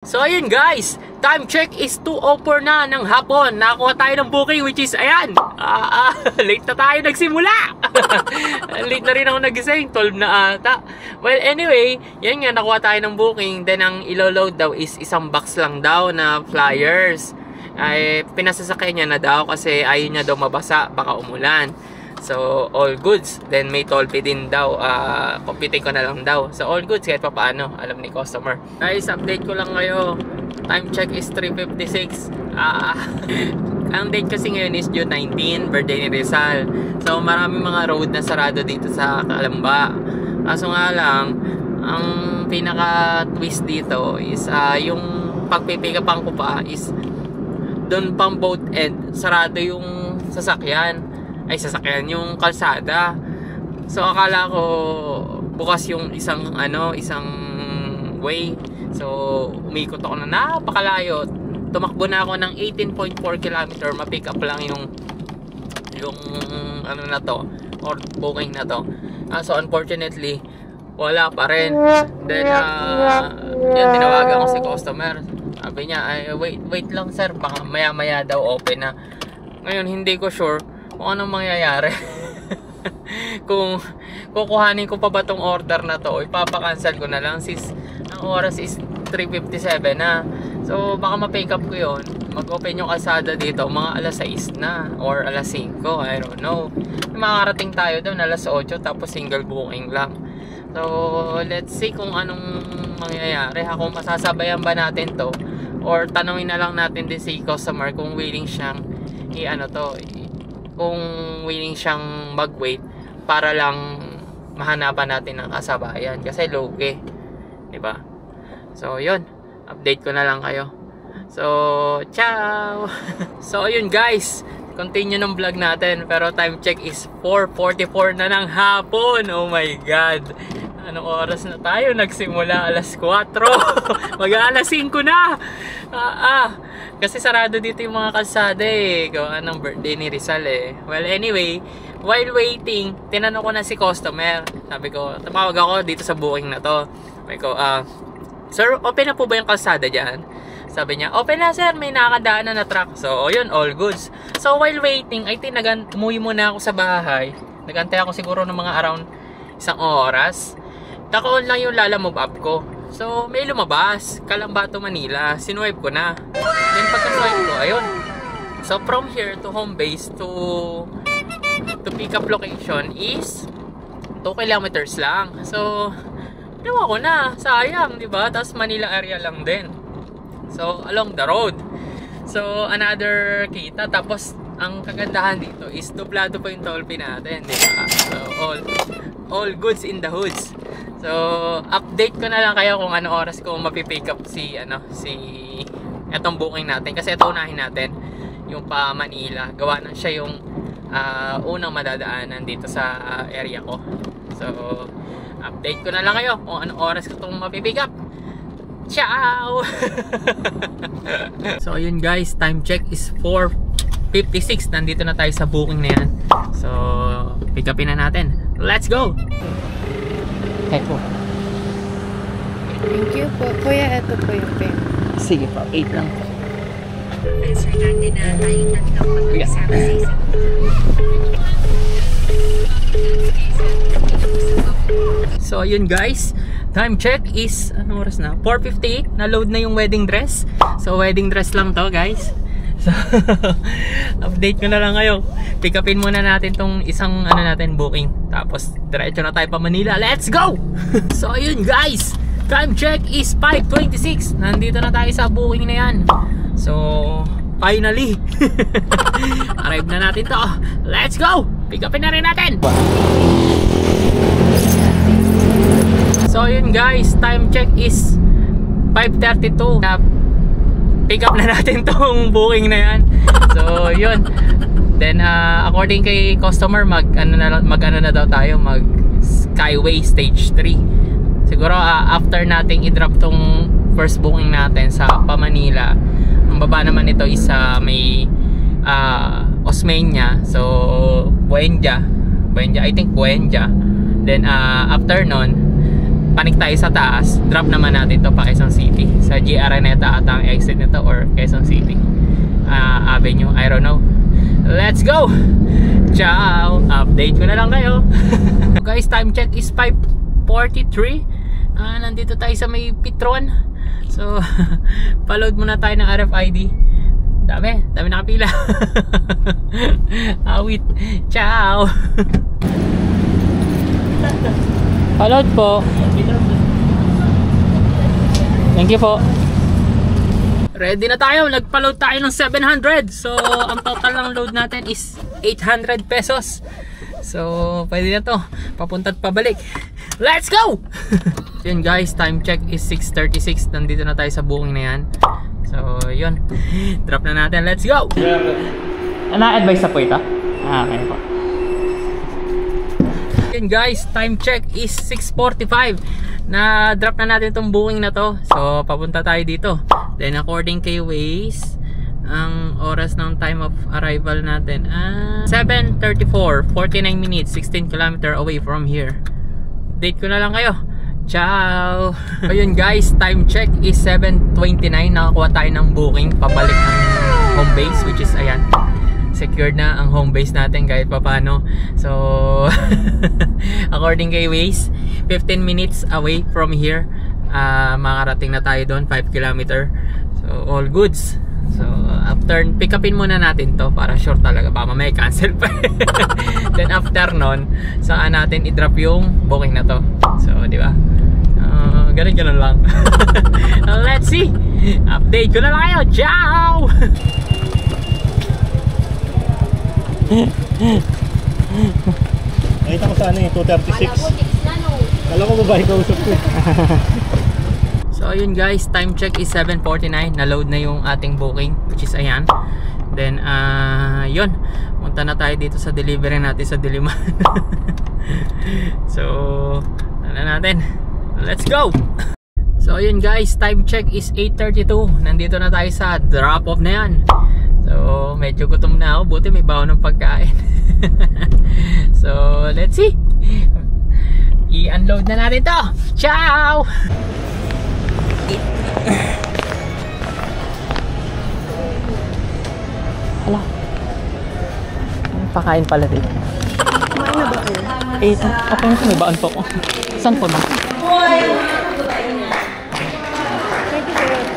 So ayun guys, time check is 2:04 na ng hapon. Nakakuha tayo ng booking which is ayan. Late na tayo nagsimula. Late na rin ako nagising, 12 na ata. Well anyway, yan nga, nakuha tayo ng booking. Then ang ilo-load daw is isang box lang daw na flyers. Ay pinasasakay niya na daw kasi ayaw niya daw mabasa, baka umulan. So, all goods. Then, may toll fee din daw. Computing ko na lang daw. So, all goods kahit pa paano. Alam ni customer. Guys, update ko lang kayo. Time check is 3:56. Ang date kasi ngayon is June 19, birthday ni Rizal. So, maraming mga road na sarado dito sa Calamba. Kaso nga lang, ang pinaka-twist dito is yung pagpipikapan ko pa is doon pang boat end. Sarado yung sasakyan. Yung kalsada. So akala ko bukas yung isang way. So umikot ako na napakalayo. Tumakbo na ako ng 18.4 km. Ma-pick up lang yung ano na to, or booking na to. So unfortunately wala pa rin. Then yan, tinawagan ko si customer. Sabi niya, ay wait lang sir, baka maya daw open na. Ngayon hindi ko sure kung anong mangyayari. Kung kukuhanin ko pa ba tong order na to o ipapakancel ko na lang since ang oras is 3:57 na. So baka ma-pick up ko yun, mag-open yung kalsada dito mga alas 6 na or alas 5, I don't know. Makakarating tayo doon alas 8 tapos single booking lang. So let's see kung anong mangyayari, kung masasabayan ba natin to or tanungin na lang natin din si customer kung willing siyang kung willing siyang mag-wait para lang mahanapan natin ng kasabayan kasi lugi, diba? So yun, update ko na lang kayo. So ciao. So yun guys, continue ng vlog natin pero time check is 4:44 na ng hapon. Oh my god, anong oras na tayo nagsimula? Alas 4. Mag-alas 5 na. Kasi sarado dito yung mga kalsada eh. Gawa ng birthday ni Rizal eh. Well anyway, while waiting, tinanong ko na si customer. Sabi ko, tumawag ako dito sa booking na to. Sabi ko, sir, open na po ba yung kalsada dyan? Sabi niya, open na sir, may nakakadaan na truck. So yun, all goods. So while waiting, I think umuwi muna ako sa bahay. Nagantay ako siguro ng mga around 1 oras. Naka-on lang yung Lala Move app ko. So, may lumabas, Calamba to Manila. Sinuwipe ko na. Then pagka-swipe ko, ayun. So, from here to home base to pick up location is 2 kilometers lang. So, ginawa ko na. Sayang, di ba? Tapos Manila area lang din. So, along the road. So, another kita. Tapos, ang kagandahan dito is duplado pa yung toll fee natin, di ba? So, all goods in the hoods. So, update ko na lang kayo kung ano oras ko mapipick up si etong booking natin. Kasi ito unahin natin, yung pa Manila. Gawa na siya yung unang madadaanan dito sa area ko. So, update ko na lang kayo kung ano oras ko itong mapipick up. Ciao! So, ayun guys, time check is 4:56. Nandito na tayo sa booking na yan. So, pick upin na natin. Let's go! Okay po. Thank you po. Kuya, ito po yung pin. Sige po, 8 lang po. Answer natin na tayong tatlo pag-usap sa isang. So ayun guys, time check is anong oras na? 4:58. Na-load na yung wedding dress. So wedding dress lang to guys. So update ko na lang kayo. Pick upin muna natin tong isang natin booking. Tapos diretso na tayo pa Manila. Let's go! So ayun guys, time check is 5:26. Nandito na tayo sa booking na yan. So finally arrive na natin to. Let's go! Pick upin na rin natin. So ayun guys, time check is 5:32. Pick up na natin tong booking na yan. So yun. Then according kay customer, mag daw tayo, mag Skyway stage 3. Siguro after nating i-drop tong first booking natin sa Manila, ang baba naman ito is may Osmeña. So Buendia, I think Buendia. Then after nun, panik tayo sa taas, drop naman natin to pa Quezon City. Sa GR Araneta ata ang exit nito, or Quezon City Avenue, I don't know. Let's go! Ciao! Update ko na lang kayo. Guys, time check is 5:43. Nandito tayo sa may Petron. So, pa-load muna tayo ng RFID. Dami nakapila. Awit. Ciao! Pa-load po. Thank you po. Ready na tayo, nagpa-load tayo ng 700. So, ang total ng load natin is 800 pesos. So, pwede na to. Papunta at pabalik. Let's go! Yun guys, time check is 6:36. Nandito na tayo sa booking na yan. So, yun. Drop na natin. Let's go! Na-advise na po ito? Okay po. Yun guys, time check is 6:45. Na-drop na natin itong booking na to. So, papunta tayo dito. Then according kay Waze, ang oras ng time of arrival natin 7:34, 49 minutes, 16 km away from here. Date ko na lang kayo. Ciao! Ayun guys, time check is 7:29. Nakakuha tayo ng booking pabalik ng home base, which is ayan. Secured na ang home base natin kahit papano. So according kay Waze, 15 minutes away from here. Makarating na tayo doon, 5 km. So all goods. So after, pick upin muna natin to para sure talaga, baka may cancel pa. Then after nun, saan natin i-drop yung booking na to. So di ba? Ganun lang. Let's see. Update ko na lang kayo. Ciao! Nakita ko sa ano eh, 236. Kala ko babae ka usap ko. So ayun guys, time check is 7:49. Na-load na yung ating booking, which is ayan. Then yun, punta na tayo dito sa delivery natin sa Diliman. So ano natin, let's go! So ayun guys, time check is 8:32. Nandito na tayo sa drop off na yan. So medyo gutom na ako, buti may baon ng pagkain. So let's see, i-unload na natin to. Ciao! Hala, pakain pala dito. Kumain na ba kayo? Okay, may baon po ko. Saan po na?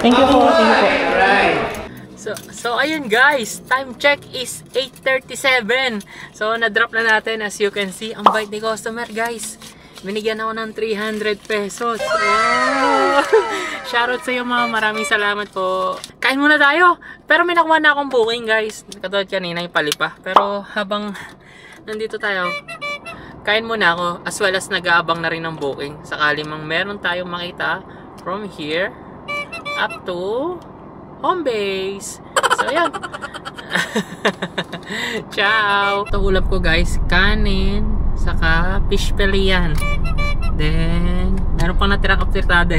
Thank you po. So ayun guys, time check is 8:37. So na-drop na natin, as you can see. Ang bait ni customer guys, binigyan ako ng 300 pesos. Wow! Shoutout sa iyo ma'am, maraming salamat po. Kain muna tayo. Pero may nakuha na akong booking guys. Katulad kanina yung palipa. Pero habang nandito tayo, kain muna ako, as well as nag-aabang na rin ng booking. Sakali mang meron tayong makita from here up to home base. So ayan. Ciao! Ito ulam ko guys, kanin saka fish fillet yan. Then meron pang natirang apritada.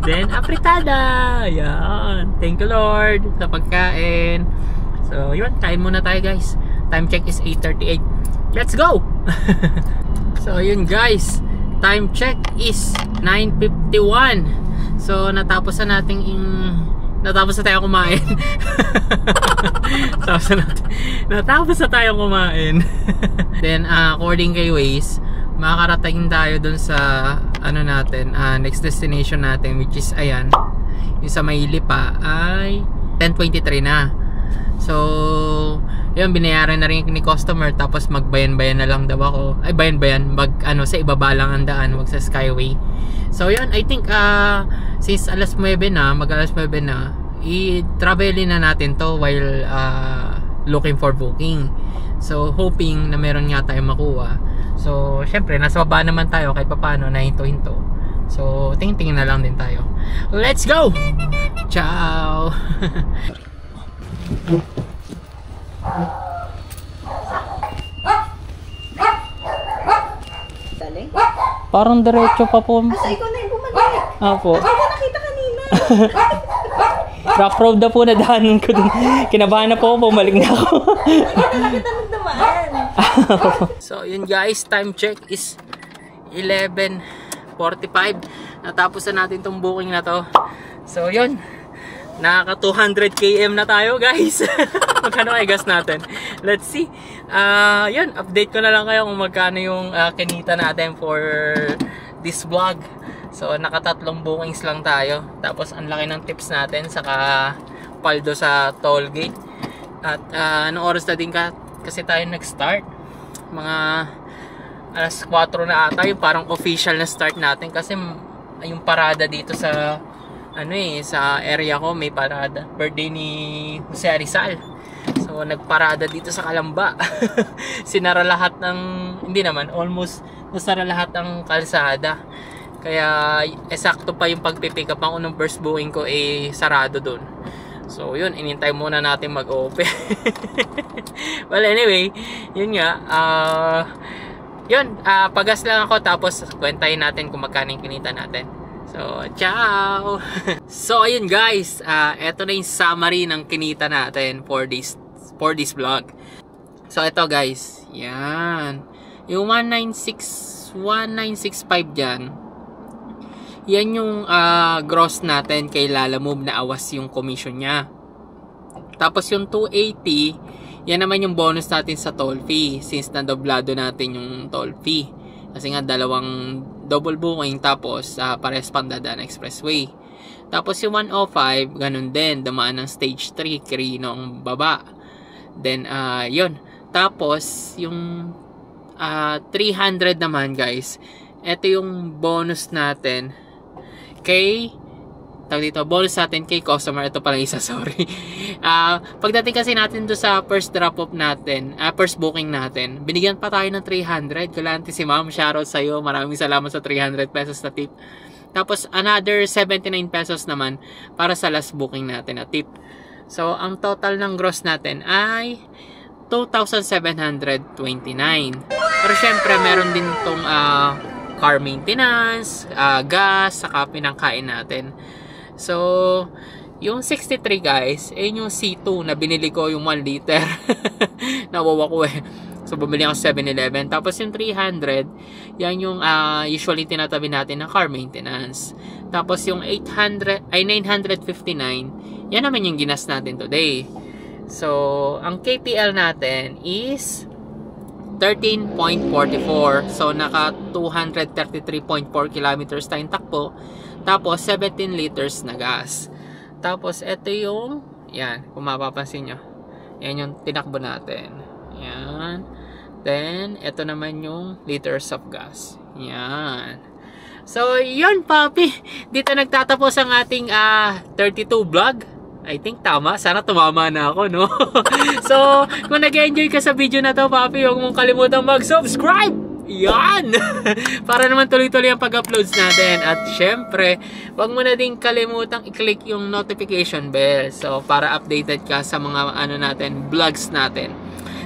Then apritada. Ayan. Thank you Lord sa pagkain. So yun, kain muna tayo guys. Time check is 8:38. Let's go! So yun guys, time check is 9:51. So natapos na tayo kumain. Natapos na tayo kumain. Then according kay Waze, makakarating tayo dun sa ano natin, next destination natin, which is ayan, yung sa Mailipa ay 10:23 na. So yun, binayaran na rin ni customer, tapos magbayan-bayan na lang daw ako. Ay bayan-bayan, sa ibaba lang ang daan, wag sa Skyway. So yun, I think since alas 9 na, mag-alas 9 na, i-travelin na natin to while looking for booking. So hoping na meron nga tayong makuha. So syempre nasa baba naman tayo kahit papaano, na hinto-hinto. So tingin-tingin na lang din tayo. Let's go! Ciao! Galing? Parang diretso pa po. Asa ikaw na yung bumalik? Opo. Ako nakita kanina. Rough road na po na daanan ko dun. Kinabahan na po ako, bumalik na ako. Hindi nakita nagdamaan. So yun guys, time check is 11:50. 45. Natapos na natin tong booking na to. So yun, nakaka 200 km na tayo guys. Magkano ay gas natin? Let's see. Yun, update ko na lang kayo kung magkano yung kinita natin for this vlog. So nakatatlong bookings lang tayo. Tapos ang laki ng tips natin, saka paldo sa toll gate. At anong oras na din kasi tayo nag-start? Mga alas 4 na ata, yung parang official na start natin. Kasi yung parada dito sa sa area ko, may parada. Birthday ni Jose Rizal. So nagparada dito sa Kalamba. Sinara lahat ng, hindi naman, almost nasara lahat ng kalsada. Kaya eksakto pa yung pagpipick up. Ang unang first booking ko sarado dun. So yun, inintay muna natin mag-open. Well anyway, yun nga, yun, pagas lang ako, tapos kwentahin natin kung magkano yung kinita natin. So, ciao! So, ayun guys, eto na yung summary ng kinita natin for this vlog. So, eto guys, yan. Yung 1965 dyan, yan yung gross natin kay Lalamove na awas yung commission niya. Tapos yung 280, yan naman yung bonus natin sa toll fee, since nadoblado natin yung toll fee. Kasi nga dalawang double booking, tapos pares pang Dadaan Expressway. Tapos yung 105, ganun din, damaan ng stage 3, Quirino ang baba. Then yun. Tapos yung 300 naman guys, ito yung bonus natin kay bonus natin kay customer. Ito pala isa, sorry. Pagdating kasi natin do sa first drop off natin, first booking natin, binigyan pa tayo ng 300. Galante si ma'am, shoutout sa iyo. Maraming salamat sa 300 pesos na tip. Tapos another 79 pesos naman para sa last booking natin na tip. So ang total ng gross natin ay 2,729. Pero syempre meron din tong car maintenance, gas, saka pinangkain natin. So, yung 63 guys, yung C2 na binili ko, yung 1 liter. Nawawa ko So, bumili ako sa 7-Eleven. Tapos yung 300, yan yung usually tinatabi natin na car maintenance. Tapos yung 959, yan naman yung ginas natin today. So, ang KPL natin is 13.44. So, naka 233.4 kilometers tayong takbo. Tapos, 17 liters na gas. Tapos, ito yung, yan, kung mapapansin nyo. Yan yung tinakbo natin. Yan. Then, ito naman yung liters of gas. Yan. So, yun, papi. Dito nagtatapos ang ating 32 vlog. I think tama. Sana tumama na ako, no? So, kung nag-enjoy ka sa video na to, papi, huwag mong kalimutang mag-subscribe! Yan! Para naman tuloy-tuloy ang pag-uploads natin. At syempre, huwag mo na din kalimutang i-click yung notification bell. So, para updated ka sa mga vlogs natin.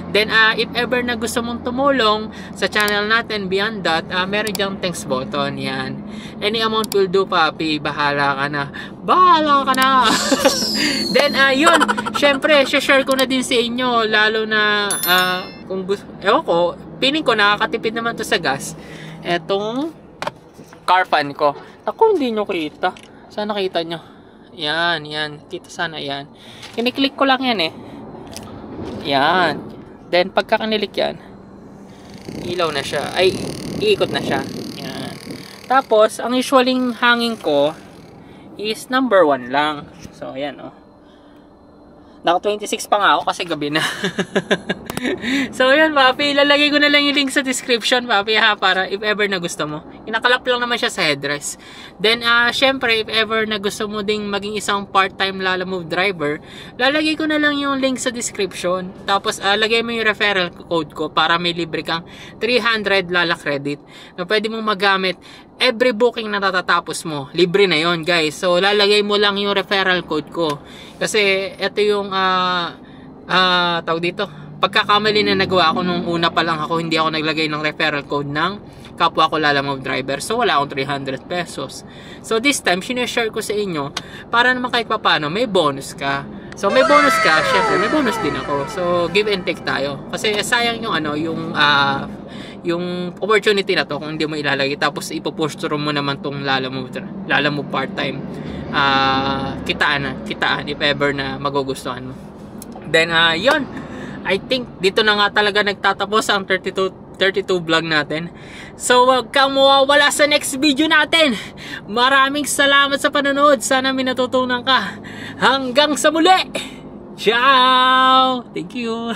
Then, if ever na gusto mong tumulong sa channel natin, beyond that, meron dyang thanks button. Yan. Any amount will do, papi. Bahala ka na. Bahala ka na! Then, yun. Syempre, share ko na din sa inyo. Lalo na, kung gusto, ewan ko, piling ko nakakatipid naman to sa gas. Etong car fan ko. Ako, hindi nyo kita. Sana kita nyo. Yan, yan. Kita sana yan. Kiniklik ko lang yan Yan. Then, pagka kanilik yan, ilaw na siya. Ay, iikot na siya. Yan. Tapos, ang usualing hangin ko is number 1 lang. So, ayan, Naka 26 pa nga ako kasi gabi na. So, yun, papi. Lalagay ko na lang yung link sa description, papi, para if ever na gusto mo. Inakalap lang naman siya sa headrest. Then, syempre, if ever na gusto mo ding maging isang part-time Lalamove driver, lalagay ko na lang yung link sa description. Tapos, lagay mo yung referral code ko para may libre kang 300 Lala credit na pwede mong magamit every booking na natatapos mo. Libre na yon guys. So, lalagay mo lang yung referral code ko. Kasi, ito yung, tawag dito, pagkakamali na nagawa ako nung una pa lang ako, hindi ako naglagay ng referral code ng kapwa ko Lalamove driver. So, wala akong 300 pesos. So, this time, sineshare ko sa inyo para naman kahit papano, may bonus ka. So, may bonus ka, syempre, may bonus din ako. So, give and take tayo. Kasi, sayang yung, yung opportunity na to kung hindi mo ilalagay, tapos ipo-push through mo naman tong Lalamove part-time, kitaan if ever na magugustuhan mo. Then yun, I think dito na nga talaga nagtatapos ang 32 vlog natin. So wag kang mawawala sa next video natin. Maraming salamat sa panonood. Sana may natutunan ka. Hanggang sa muli. Ciao. Thank you.